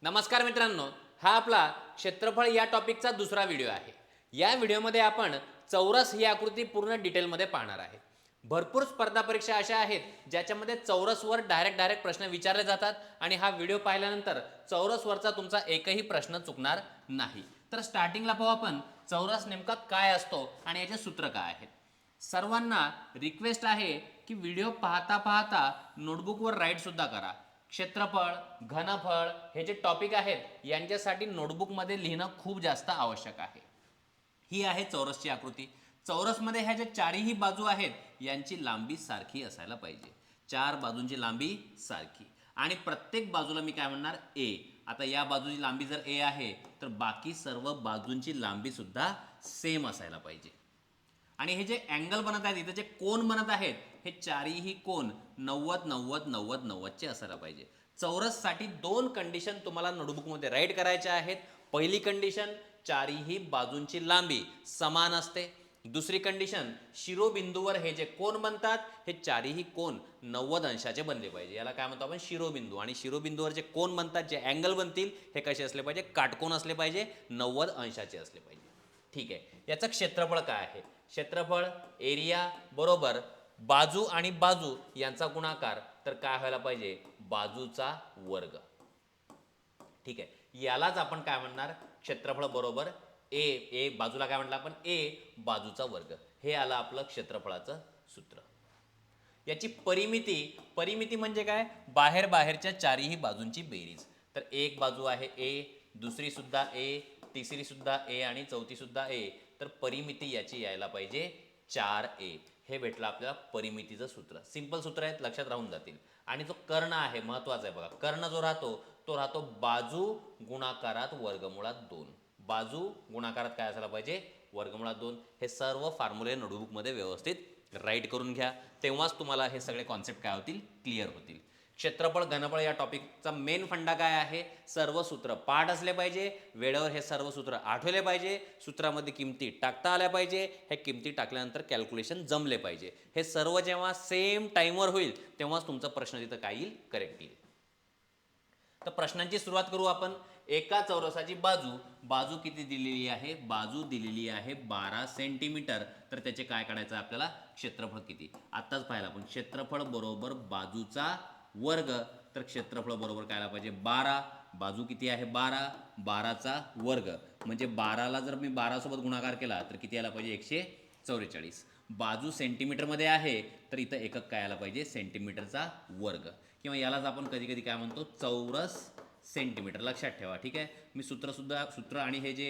नमस्कार मित्रांनो, हा आपला क्षेत्रफळ या टॉपिकचा दुसरा व्हिडिओ आहे. या व्हिडिओमध्ये आपण चौरस ही आकृती पूर्ण डिटेलमध्ये पाहणार आहे. भरपूर स्पर्धा परीक्षा अशा आहेत ज्याच्यामध्ये चौरसवर डायरेक्ट प्रश्न विचारले जातात आणि हा व्हिडिओ पाहिल्यानंतर चौरसवरचा तुमचा एकही प्रश्न चुकणार नाही. तर स्टार्टिंगला पाहू आपण चौरस नेमका काय असतो आणि याचे सूत्र काय आहेत. सर्वांना रिक्वेस्ट आहे की व्हिडिओ पाहता पाहता नोटबुकवर राईट सुद्धा करा. क्षेत्रफळ, घनफळ हे जे टॉपिक आहेत यांच्यासाठी नोटबुकमध्ये लिहिणं खूप जास्त आवश्यक आहे. ही आहे चौरसची आकृती. चौरसमध्ये ह्या ज्या चारही बाजू आहेत यांची लांबी सारखी असायला पाहिजे. चार बाजूंची लांबी सारखी आणि प्रत्येक बाजूला मी काय म्हणणार ए. आता या बाजूची लांबी जर ए आहे तर बाकी सर्व बाजूंची लांबी सुद्धा सेम असायला पाहिजे. आणि हे जे अँगल बनत आहेत, इथे जे कोन बनत आहेत, हे चारही कोन 90 90 90 90 चे असायला पाहिजे. चौरससाठी दोन कंडिशन तुम्हाला नोटबुकमध्ये राईट करायच्या आहेत. पहिली कंडिशन, चारही बाजूंची लांबी समान असते. दुसरी कंडिशन, शिरोबिंदूवर हे जे कोन बनतात हे चारही कोन 90 अंशाचे बनले पाहिजे. याला काय म्हणतो आपण, शिरोबिंदू. आणि शिरोबिंदूवर जे कोन बनतात, जे अँगल बनतील, हे कसे असले पाहिजे, काटकोन असले पाहिजे, 90 अंशाचे असले पाहिजे. ठीक आहे. याचं क्षेत्रफळ काय आहे? क्षेत्रफळ एरिया बरोबर बाजू आणि बाजू यांचा गुणाकार, तर काय व्हायला पाहिजे, बाजूचा वर्ग. ठीक आहे. यालाच आपण काय म्हणणार, क्षेत्रफळ बरोबर ए बाजूला काय म्हटलं आपण, ए बाजूचा वर्ग. हे आलं आपलं क्षेत्रफळाचं सूत्र. याची परिमिती म्हणजे काय, बाहेरच्या चारही बाजूंची बेरीज. तर एक बाजू आहे ए, दुसरी सुद्धा ए, तिसरी सुद्धा ए आणि चौथी सुद्धा ए. तर परिमिती याची यायला पाहिजे 4a. हे भेटलं आपल्याला परिमितीचं सूत्र. सिंपल सूत्र आहेत, लक्षात राहून जातील. आणि जो कर्ण आहे महत्वाचा आहे बघा. कर्ण जो राहतो तो राहतो बाजू गुणाकारात वर्गमुळात 2. बाजू गुणाकारात काय असायला पाहिजे, वर्गमुळात 2. हे सर्व फॉर्म्युले नोटबुकमध्ये व्यवस्थित राईट करून घ्या, तेव्हाच तुम्हाला हे सगळे कॉन्सेप्ट काय होतील, क्लिअर होतील. क्षेत्रफळ घनफळ या टॉपिकचा मेन फंडा काय आहे, सर्व सूत्र पाठ असले पाहिजे, वेळेवर हे सर्व सूत्र आठवले पाहिजे, सूत्रामध्ये किमती टाकता आल्या पाहिजे, हे किमती टाकल्यानंतर कॅल्क्युलेशन जमले पाहिजे. हे सर्व जेव्हा सेम टाईमवर होईल तेव्हाच तुमचा प्रश्न तिथं काय येईल, करेक्ट येईल. तर प्रश्नांची सुरुवात करू आपण. एका चौरसाची बाजू किती दिलेली आहे, बाजू दिलेली आहे 12 सेंटीमीटर. तर त्याचे काय काढायचं आपल्याला, क्षेत्रफळ किती. आत्ताच पाहिलं आपण, क्षेत्रफळ बरोबर बाजूचा वर्ग. तर क्षेत्रफळ बरोबर काय आला पाहिजे, 12. बाजू किती आहे 12, 12चा वर्ग म्हणजे 12ला जर मी 12 सोबत गुणाकार केला तर किती आला पाहिजे, 144. बाजू सेंटीमीटरमध्ये आहे तर इथं एकक काय आला पाहिजे, सेंटीमीटरचा वर्ग. किंवा यालाच आपण कधी कधी काय म्हणतो, चौरस सेंटीमीटर. लक्षात ठेवा. ठीक आहे. मी सूत्र आणि हे जे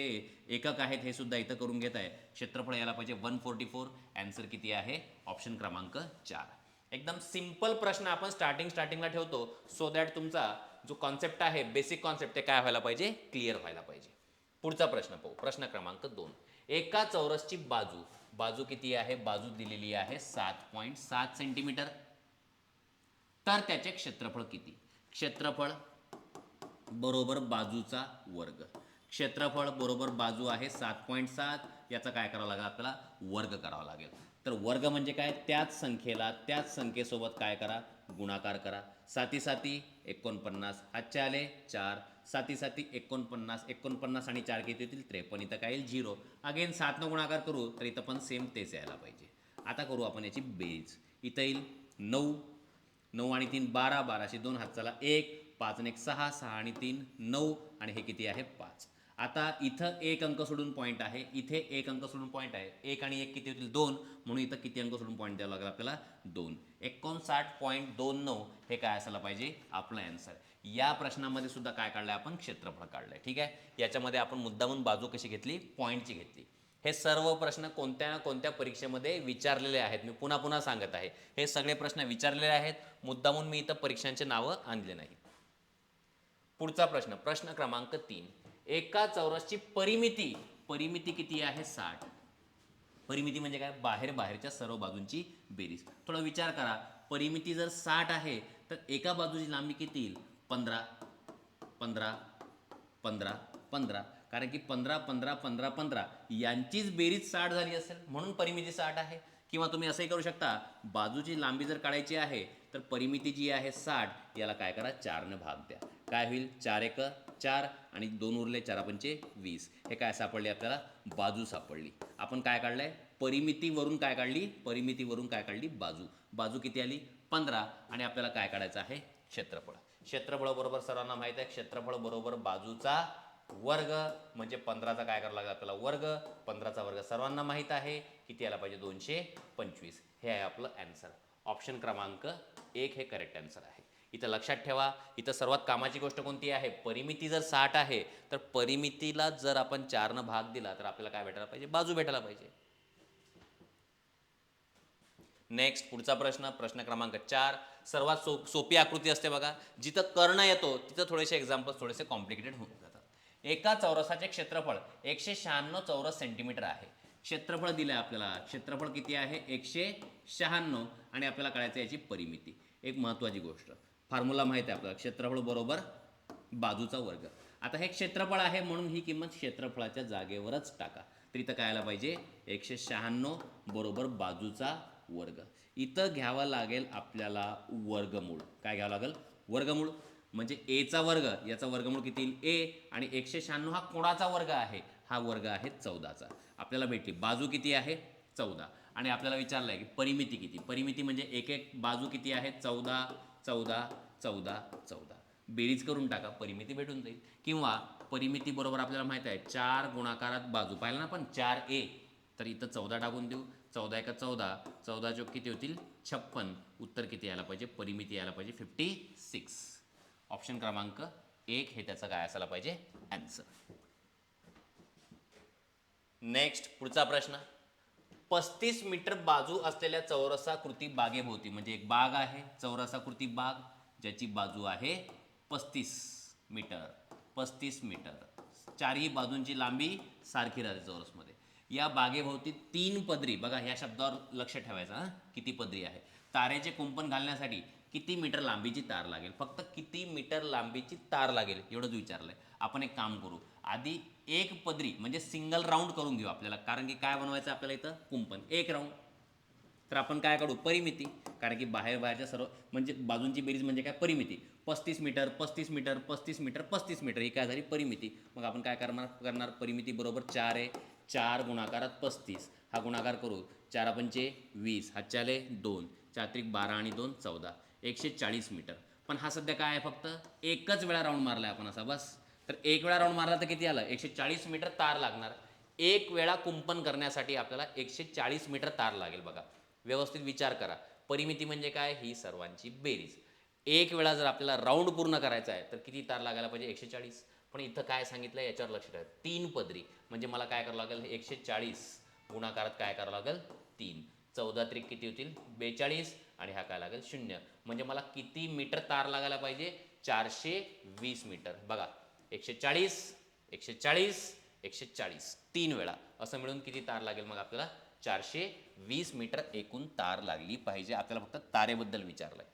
एकक आहेत हे सुद्धा इथं करून घेत आहे. क्षेत्रफळ यायला पाहिजे 144. आन्सर किती आहे, ऑप्शन क्रमांक 4. एकदम सिंपल प्रश्न आपण स्टार्टिंगला ठेवतो, सो दॅट तुमचा जो कॉन्सेप्ट आहे, बेसिक कॉन्सेप्ट, ते काय व्हायला पाहिजे, क्लिअर व्हायला पाहिजे. पुढचा प्रश्न पाहू. प्रश्न क्रमांक 2. एका चौरसची बाजू किती आहे, बाजू दिलेली आहे 7.7 सेंटीमीटर. तर त्याचे क्षेत्रफळ किती. क्षेत्रफळ बरोबर बाजूचा वर्ग. क्षेत्रफळ बरोबर बाजू आहे 7.7. याचा काय करावं लागेल आपल्याला, वर्ग करावा लागेल. तर वर्ग म्हणजे काय, त्याच संख्येसोबत काय करा, गुणाकार करा. 7 7 49, हातचे आले 4. 7 7 49, 49 आणि 4 किती होतील, 53. इथं काय येईल, 0. अगेन 7 न गुणाकार करू तर इथं पण सेम तेच यायला पाहिजे. आता करू आपण याची बेरीज. इथं येईल 9, 9 आणि 3 12, 12शी 2 हात चला 1, 5 आणि 1 6, 6 आणि 3 9 आणि हे किती आहे 5. आता इथं एक अंक सोडून पॉईंट आहे, इथे एक अंक सोडून पॉईंट आहे. 1 आणि 1 किती होतील, 2. म्हणून इथं किती अंक सोडून पॉईंट द्यावा लागेल आपल्याला, 2. 59.29 हे काय असायला पाहिजे, आपलं आन्सर. या प्रश्नामध्ये सुद्धा काय काढलंय आपण, क्षेत्रफळ काढलंय. ठीक आहे. याच्यामध्ये आपण मुद्दामून बाजू कशी घेतली, पॉईंटची घेतली. हे सर्व प्रश्न कोणत्या परीक्षेमध्ये विचारलेले आहेत. मी पुन्हा सांगत आहे, हे सगळे प्रश्न विचारलेले आहेत. मुद्दामून मी इथं परीक्षांची नावं आणले नाहीत. पुढचा प्रश्न क्रमांक 3. एका चौरसची परिमिती किती आहे, 60. परिमिती म्हणजे काय, बाहेरच्या सर्व बाजूंची बेरीज. थोडा विचार करा, परिमिती जर 60 आहे तर एका बाजूची लांबी किती येईल, 15 15 15 15. कारण की 15 15 15 15 यांचीच बेरीज 60 झाली असेल, म्हणून परिमिती 60 आहे. किंवा तुम्ही असंही करू शकता, बाजूची लांबी जर काढायची आहे तर परिमिती जी आहे 60, याला काय करा, 4 ने भाग द्या. काय होईल 4 एक 4 आणि 2 उरले 4 पंचे 20. हे काय सापडले आपल्याला बाजू सापडली. आपण काय काढलंय परिमितीवरून काय काढली परिमितीवरून काय काढली बाजू. बाजू किती आली 15 आणि आपल्याला काय काढायचं आहे क्षेत्रफळ. क्षेत्रफळ बरोबर सर्वांना माहित आहे क्षेत्रफळ बरोबर बाजूचा वर्ग म्हणजे 15चा काय करावं लागेल आपल्याला वर्ग. 15चा वर्ग सर्वांना माहित आहे किती यायला पाहिजे 225. हे आहे आपलं आन्सर. ऑप्शन क्रमांक 1 हे करेक्ट आन्सर आहे. इथं लक्षात ठेवा इथं सर्वात कामाची गोष्ट कोणती आहे परिमिती जर 60 आहे तर परिमितीला जर आपण 4 भाग दिला तर आपल्याला काय भेटायला पाहिजे बाजू भेटायला पाहिजे. नेक्स्ट पुढचा प्रश्न प्रश्न क्रमांक 4. सर्वात सोपी आकृती असते बघा. जिथं कर्ण येतो तिथं थोडेसे एक्झाम्पल्स थोडेसे कॉम्प्लिकेटेड होऊन जातात. एका चौरसाचे क्षेत्रफळ 196 चौरस सेंटीमीटर आहे. क्षेत्रफळ दिलं आहे आपल्याला. क्षेत्रफळ किती आहे 196 आणि आपल्याला कळायचं याची परिमिती. एक महत्त्वाची गोष्ट फॉर्म्युला माहिती आहे आपल्याला क्षेत्रफळ बरोबर बाजूचा वर्ग. आता हे क्षेत्रफळ आहे म्हणून ही किंमत क्षेत्रफळाच्या जागेवरच टाका. तर इथं काय आलं पाहिजे 196 बरोबर बाजूचा वर्ग. इथं घ्यावं लागेल आपल्याला वर्गमूळ. काय घ्यावं लागेल वर्गमूळ म्हणजे एचा वर्ग याचा वर्गमूळ किती येईल ए आणि 196 हा कोणाचा वर्ग आहे हा वर्ग आहे 14चा. आपल्याला भेटली बाजू किती आहे 14 आणि आपल्याला विचारलं आहे की परिमिती किती. परिमिती म्हणजे एक एक बाजू किती आहे 14 14 14 14. बेरीज करून टाका परिमिती भेटून जाईल. किंवा परिमिती बरोबर आपल्याला माहित आहे 4 गुणाकारात बाजू पाहिलं ना आपण 4a तर इथं 14 टाकून देऊ. 14 एका 14 14 चौक किती होतील 56. उत्तर किती यायला पाहिजे परिमिती यायला पाहिजे 56. ऑप्शन क्रमांक 1 हे त्याचा काय असायला पाहिजे आन्सर. नेक्स्ट पुढचा प्रश्न 35 मीटर बाजू असलेल्या चौरसाकृती बागेभोवती म्हणजे एक बाग आहे चौरसाकृती बाग ज्याची बाजू आहे 35 मीटर. 35 मीटर चारही बाजूंची लांबी सारखी राहते चौरसमध्ये. या बागेभोवती 3 पदरी बघा ह्या शब्दावर लक्ष ठेवायचं हां किती पदरी आहे. तारेचे कुंपण घालण्यासाठी किती मीटर लांबीची तार लागेल. फक्त किती मीटर लांबीची तार लागेल एवढंच विचारलंय. आपण एक काम करू आधी एक पदरी म्हणजे सिंगल राऊंड करून घेऊ आपल्याला कारण की काय बनवायचं आपल्याला इथं कुंपण एक राऊंड. तर आपण काय काढू परिमिती कारण की बाहेरच्या सर्व म्हणजे बाजूंची बेरीज म्हणजे काय परिमिती. 35 मीटर 35 मीटर 35 मीटर 35 मीटर ही काय झाली परिमिती. मग आपण काय करणार परिमिती बरोबर 4 आहे 4 गुणाकारात 35 हा गुणाकार करू 4 पंचे 20 हातच्याले 2 4 त्रिक 12 आणि 2 14 140 मीटर. पण हा सध्या काय आहे फक्त एकच वेळा राऊंड मारला आपण असा बस. तर एक वेळा राऊंड मारला तर किती आलं 140 मीटर तार लागणार. एक वेळा कुंपण करण्यासाठी आपल्याला 140 मीटर तार लागेल. बघा व्यवस्थित विचार करा परिमिती म्हणजे काय ही सर्वांची बेरीज. एक वेळा जर आपल्याला राऊंड पूर्ण करायचा आहे तर किती तार लागायला पाहिजे 140. पण इथं काय सांगितलं याच्यावर लक्ष ठेवा 3 पदरी म्हणजे मला काय करावं लागेल 140 गुणाकारात काय करावं लागेल 3 14 त्रिक किती होतील 42 आणि हा काय लागेल 0 म्हणजे मला किती मीटर तार लागायला पाहिजे 420 मीटर. बघा 140 140 140 3 वेळा असं मिळून किती तार लागेल मग आपल्याला 420 मीटर एकूण तार लागली पाहिजे. आपल्याला फक्त तारेबद्दल विचारलंय.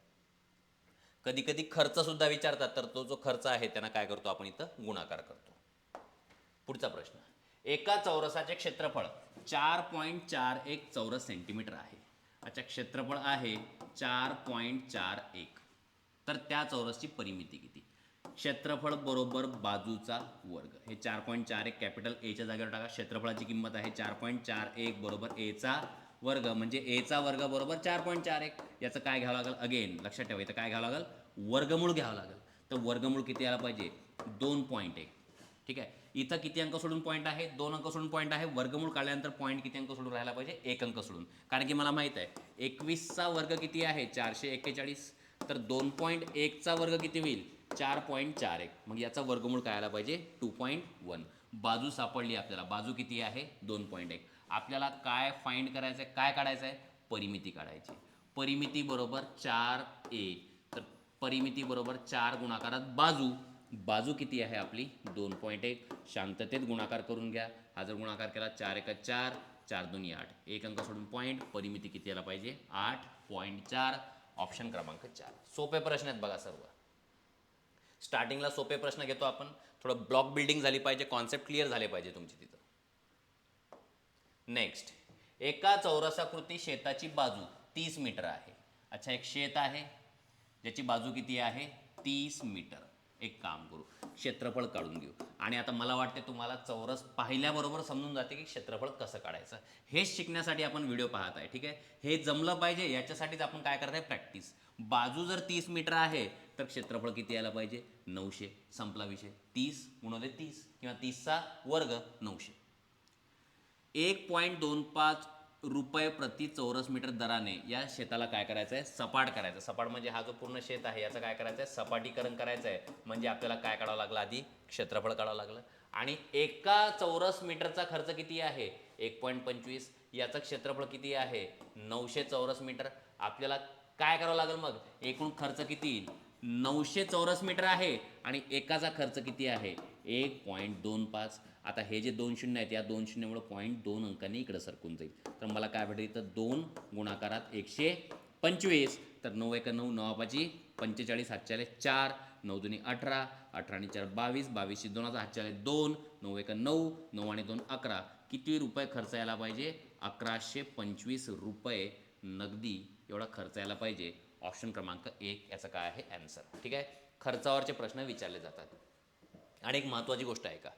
कधी कधी खर्च सुद्धा विचारतात तर तो जो खर्च आहे त्यांना काय करतो आपण इथं गुणाकार करतो. पुढचा प्रश्न एका चौरसाचे क्षेत्रफळ 4.41 चौरस सेंटीमीटर आहे. अच्छा क्षेत्रफळ आहे 4.41 तर त्या चौरसची परिमिती किती. क्षेत्रफळ बरोबर बाजूचा वर्ग. हे 4.41 कॅपिटल एच्या जागेवर टाका. क्षेत्रफळाची किंमत आहे 4.41 बरोबर एचा वर्ग म्हणजे एचा वर्ग बरोबर 4.41. याचं काय घ्यावं लागेल अगेन लक्षात ठेवा इथं काय घ्यावं लागेल वर्गमूळ घ्यावं लागेल. तर वर्गमूळ किती यायला पाहिजे 2.1. ठीक आहे इथं किती अंक सोडून पॉईंट आहे 2 अंक सोडून पॉईंट आहे. वर्गमूळ काढल्यानंतर पॉईंट किती अंक सोडून राहायला पाहिजे 1 अंक सोडून. कारण की मला माहित आहे 21चा वर्ग किती आहे 441 तर 2.1चा वर्ग किती होईल 4.41. मग याचा वर्गमूळ काय आला पाहिजे 2.1. बाजू सापडली आपल्याला. बाजू किती आहे 2.1. आपल्याला काय फाइंड करायचं आहे काय काढायचं आहे परिमिती काढायची. परिमिती बरोबर 4a तर परिमिती बरोबर 4 गुणाकारात बाजू. बाजू किती आहे आपली 2.1. शांततेत गुणाकार करून घ्या. हा जर गुणाकार केला 4 एका 4 4 2 8 एक अंक सोडून पॉईंट परिमिती किती यायला पाहिजे 8.4. ऑप्शन क्रमांक 4. सोपे प्रश्न आहेत बघा सर्व. स्टार्टिंगला सोपे प्रश्न घेतो आपण. थोडं ब्लॉक बिल्डिंग झाली पाहिजे कॉन्सेप्ट क्लिअर झाले पाहिजे तुमची तिथं. नेक्स्ट एका चौरसाकृती शेताची बाजू 30 मीटर आहे. अच्छा एक शेत आहे ज्याची बाजू किती आहे 30 मीटर. एक काम करू, क्षेत्रफळ काढून घेऊ. आणि आता मला वाटते तुम्हाला चौरस पाहिल्याबरोबर समजून जाते की क्षेत्रफळ कसं काढायचं. हेच शिकण्यासाठी आपण व्हिडिओ पाहत आहे. ठीक आहे, हे जमलं पाहिजे याच्यासाठीच आपण काय करत आहे, प्रॅक्टिस. बाजू जर 30 मीटर आहे तर क्षेत्रफळ किती यायला पाहिजे, 900. संपला विषय. 30 गुणिले 30 किंवा 30चा वर्ग 900. 1.25 रुपये प्रति चौरस मीटर दराने या शेताला काय करायचं आहे, सपाट करायचं. सपाट म्हणजे हा जो पूर्ण शेत आहे याचं काय करायचं आहे, सपाटीकरण करायचं आहे. म्हणजे आपल्याला काय काढावं लागलं, आधी क्षेत्रफळ काढावं लागलं. आणि एका चौरस मीटरचा खर्च किती आहे, 1.25. याचं क्षेत्रफळ किती आहे, 900 चौरस मीटर. आपल्याला काय करावं लागेल मग, एकूण खर्च किती येईल, 900 चौरस मीटर आहे आणि एकाचा खर्च किती आहे, 1.25. आता हे जे 2 शून्य आहेत या 2 शून्यामुळे 0.2 अंकांनी इकडे सरकून जाईल. तर मला काय भेटेल, तर 2 गुणाकारात 125. तर 9 1 9, 9 5 45, हातच्या आले 4, 9 2 18, 18 आणि 4 22, 22 2 हातच्या आले 2, 9 1 9, 9 आणि 2 11. किती रुपये खर्च यायला पाहिजे, 1125 रुपये नगदी एवढा खर्च यायला पाहिजे. ऑप्शन क्रमांक 1 याचा काय आहे ॲन्सर. ठीक आहे, खर्चावरचे प्रश्न विचारले जातात. आणि एक महत्त्वाची गोष्ट आहे का,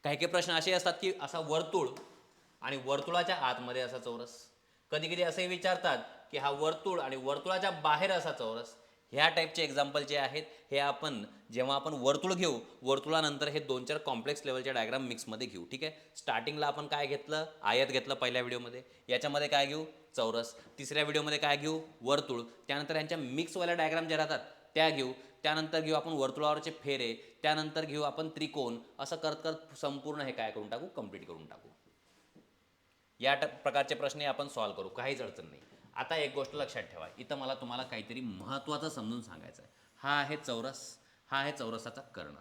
काही काही प्रश्न असे असतात की असा वर्तुळ आणि वर्तुळाच्या आतमध्ये असा चौरस. कधी कधी असंही विचारतात की हा वर्तुळ आणि वर्तुळाच्या बाहेर असा चौरस. ह्या टाईपचे एक्झाम्पल जे आहेत हे आपण जेव्हा आपण वर्तुळ घेऊ, वर्तुळानंतर हे 2-4 कॉम्प्लेक्स लेवलचे डायग्राम मिक्समध्ये घेऊ. ठीक आहे, स्टार्टिंगला आपण काय घेतलं, आयत घेतलं पहिल्या व्हिडिओमध्ये. याच्यामध्ये काय घेऊ, चौरस. तिसऱ्या व्हिडिओमध्ये काय घेऊ, वर्तुळ. त्यानंतर यांच्या मिक्सवाल्या डायग्राम जे राहतात त्या घेऊ. त्यानंतर घेऊ आपण वर्तुळावरचे फेरे. त्यानंतर घेऊ आपण त्रिकोण. असं करत करत संपूर्ण हे काय करून टाकू, कंप्लीट करून टाकू. या प्रकारचे प्रश्न आपण सॉल्व्ह करू, काहीच अडचण नाही. आता एक गोष्ट लक्षात ठेवा, इथं मला तुम्हाला काहीतरी महत्त्वाचं समजून सांगायचं आहे. हा आहे चौरस, हा आहे चौरसाचा कर्ण.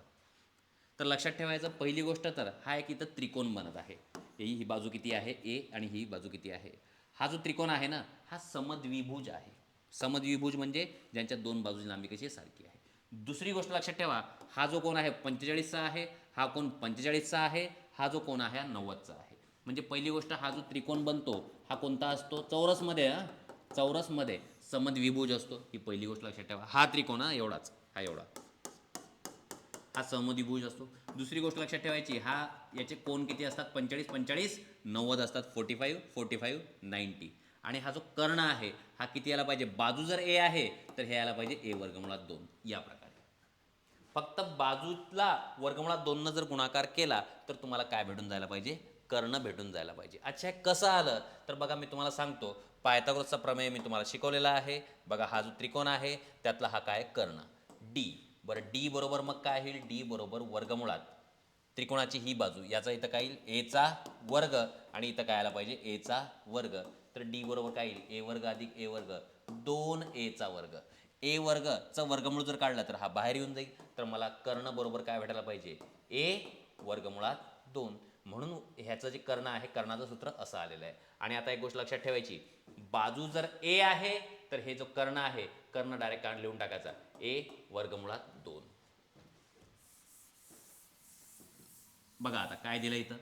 तर लक्षात ठेवायचं पहिली गोष्ट, तर हा एक इथं त्रिकोण बनत आहे. ही बाजू किती आहे, ए, आणि ही बाजू किती आहे. हा जो त्रिकोण आहे ना, हा समद्विभुज आहे. समद्विभुज म्हणजे ज्यांच्या दोन बाजूची लांबी कशी सारखी आहे. दुसरी गोष्ट लक्षात ठेवा, हा जो कोण आहे 45चा आहे, हा कोण 45चा आहे, हा जो कोण आहे 90चा आहे. म्हणजे पहिली गोष्ट, हा जो त्रिकोण बनतो हा कोणता असतो, चौरसमध्ये. चौरसमध्ये समद्विभुज असतो, ही पहिली गोष्ट लक्षात ठेवा. हा त्रिकोण एवढाच, हा एवढा, हा समद्विभुज असतो. दुसरी गोष्ट लक्षात ठेवायची, हा याचे कोण किती असतात, 45 45 90 असतात, 45 45 90. आणि हा जो कर्ण आहे हा किती यायला पाहिजे, बाजू जर ए आहे तर हे यायला पाहिजे ए वर्गमुळात 2. या प्रकारे फक्त बाजूला वर्गमुळात 2 जर गुणाकार केला तर तुम्हाला काय भेटून जायला पाहिजे, कर्ण भेटून जायला पाहिजे. अच्छा, हे कसं आलं तर बघा, मी तुम्हाला सांगतो. पायथागोरसचा प्रमेय मी तुम्हाला शिकवलेला आहे. बघा, हा जो त्रिकोण आहे त्यातला हा काय, कर्ण डी. बरं, डी बरोबर मग काय होईल, डी बरोबर वर्गमुळात त्रिकोणाची ही बाजू, याचा इथं काय येईल, एचा वर्ग, आणि इथं काय आला पाहिजे, एचा वर्ग. तर डी बरोबर काय येईल, ए वर्ग अधिक ए वर्ग 2 वर्ग. ए वर्गचं वर्गमूळ जर काढलं तर हा बाहेर येऊन जाईल. तर मला कर्ण बरोबर काय भेटायला पाहिजे, ए वर्गमुळात 2. म्हणून ह्याचं जे कर्ण आहे, कर्णाचं सूत्र असं आलेलं आहे. आणि आता एक गोष्ट लक्षात ठेवायची, बाजू जर ए आहे तर हे जो कर्ण आहे, कर्ण डायरेक्ट लिहून टाकायचा, ए वर्गमुळात 2. बघा आता काय दिलं इथं,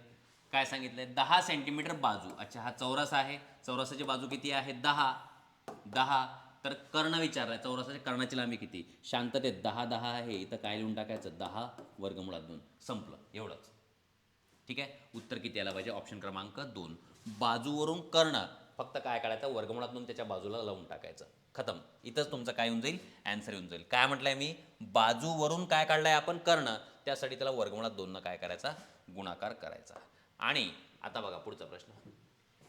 काय सांगितलंय, 10 सेंटीमीटर बाजू. अच्छा, हा चौरस आहे, चौरसाची बाजू किती आहे, 10. तर कर्ण विचारलाय, चौरसाच्या कर्णाची लांबी किती, शांततेत 10 10 आहे, इथं काय लिहून टाकायचं, 10 वर्गमुळात 2. संपलं, एवढंच. ठीक आहे, उत्तर किती यायला पाहिजे, ऑप्शन क्रमांक 2. बाजूवरून कर्ण फक्त काय काढायचं, वर्गमुळात 2 त्याच्या बाजूला लावून टाकायचं, खतम. इथंच तुमचं काय होऊन जाईल, ॲन्सर येऊन जाईल. काय म्हटलंय मी, बाजूवरून काय काढलाय आपण, कर्ण, त्यासाठी त्याला वर्गमुळात 2 काय करायचा, गुणाकार करायचा. आणि आता बघा पुढचा प्रश्न,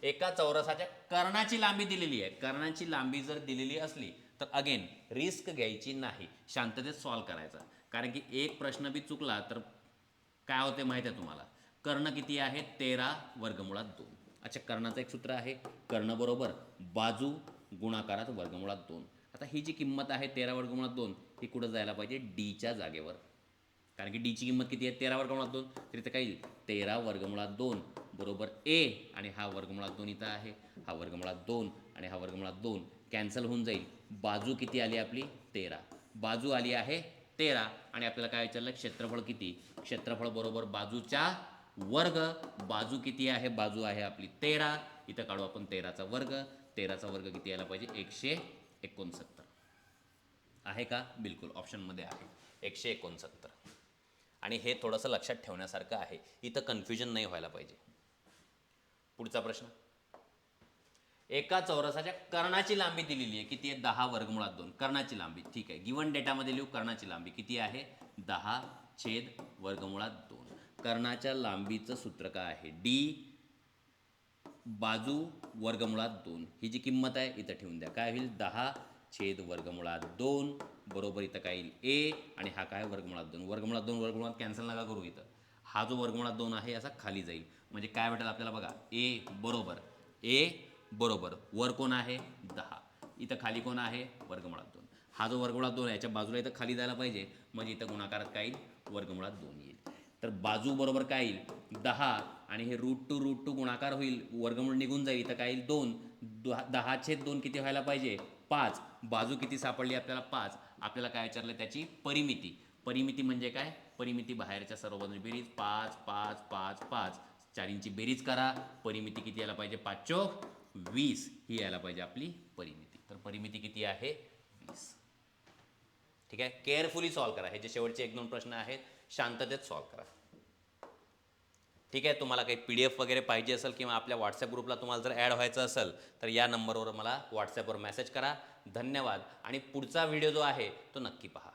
एका चौरसाच्या कर्णाची लांबी दिलेली आहे. कर्णाची लांबी जर दिलेली असली तर अगेन रिस्क घ्यायची नाही, शांततेत सॉल्व्ह करायचा. कारण की एक प्रश्न बी चुकला तर काय होते माहिती आहे तुम्हाला, कर्ण किती आहे, 13 वर्गमुळात 2. अच्छा, कर्णाचं एक सूत्र आहे, कर्ण बरोबर बाजू गुणाकारात वर्गमुळात 2. आता ही जी किंमत आहे 13 वर्गमुळात 2, ही कुठं जायला पाहिजे, डीच्या जागेवर. कारण की डीची किंमत किती आहे, 13 वर्गमुळात 2. तर इथं काय येईल, 13 वर्गमुळात 2 बरोबर ए, आणि हा वर्गमुळात 2 इथं आहे, हा वर्गमुळात 2 आणि हा वर्गमुळात 2 कॅन्सल होऊन जाईल. बाजू किती आली आपली, 13. बाजू आली आहे 13, आणि आपल्याला काय विचारलं, क्षेत्रफळ किती, क्षेत्रफळ बरोबर बाजूच्या वर्ग. बाजू किती आहे, बाजू आहे आपली 13, इथं काढू आपण 13चा वर्ग. 13चा वर्ग किती यायला पाहिजे, 169. आहे का, बिलकुल ऑप्शनमध्ये आहे. 169. आणि हे थोडंसं लक्षात ठेवण्यासारखं आहे, इथं कन्फ्युजन नाही व्हायला पाहिजे. पुढचा प्रश्न, एका चौरसाच्या कर्णाची लांबी दिलेली आहे, किती आहे? 10 वर्गमुळात 2. कर्णाची लांबी, ठीक आहे, गिवन डेटामध्ये लिहू. कर्णाची लांबी किती आहे? 10 छेद वर्गमुळात 2. कर्णाच्या लांबीचं सूत्र काय आहे? डी बाजू वर्गमुळात 2. ही जी किंमत आहे इथं ठेवून द्या. काय होईल? 10 छेद वर्गमुळात 2 बरोबर इथं काय येईल? ए, आणि हा काय? वर्गमुळात 2. वर्गमुळात 2 वर्गमुळात कॅन्सल नका करू. इथं हा जो वर्गमुळात 2 आहे असा खाली जाईल. म्हणजे काय भेटेल आपल्याला बघा? ए बरोबर वर कोण आहे? 10. इथं खाली कोण आहे? वर्गमुळात 2. हा जो वर्गमुळात 2 आहे याच्या बाजूला इथं खाली जायला पाहिजे, म्हणजे इथं गुणाकारात काय येईल? वर्गमुळात 2 येईल. तर बाजू बरोबर काय येईल? 10, आणि हे रूट टू गुणाकार होईल, वर्गमूळ निघून जाईल, इथं काय येईल? 2. 10 छेद 2 किती व्हायला पाहिजे? 5. बाजू किती सापडली आपल्याला? 5. आपल्याला काय विचारलं? त्याची परिमिती. परिमिती म्हणजे काय? परिमिती बाहेरच्या सर्व बाजूंची बेरीज. 5 5 5 5 चारींची बेरीज करा. परिमिती किती यायला पाहिजे? 5 चोक 20 ही यायला पाहिजे आपली परिमिती. तर परिमिती किती आहे? 20. ठीक आहे, केअरफुली सॉल्व करा. हे जे शेवटचे 1-2 प्रश्न आहेत शांततेत सॉल्व करा. ठीक आहे, तुम्हाला काही PDF वगैरे पाहिजे असेल किंवा आपल्या व्हॉट्सॲप ग्रुपला तुम्हाला जर ॲड व्हायचं असेल तर या नंबरवर मला व्हॉट्सॲपवर मेसेज करा. धन्यवाद. आणि पुढचा व्हिडिओ जो आहे तो नक्की पहा.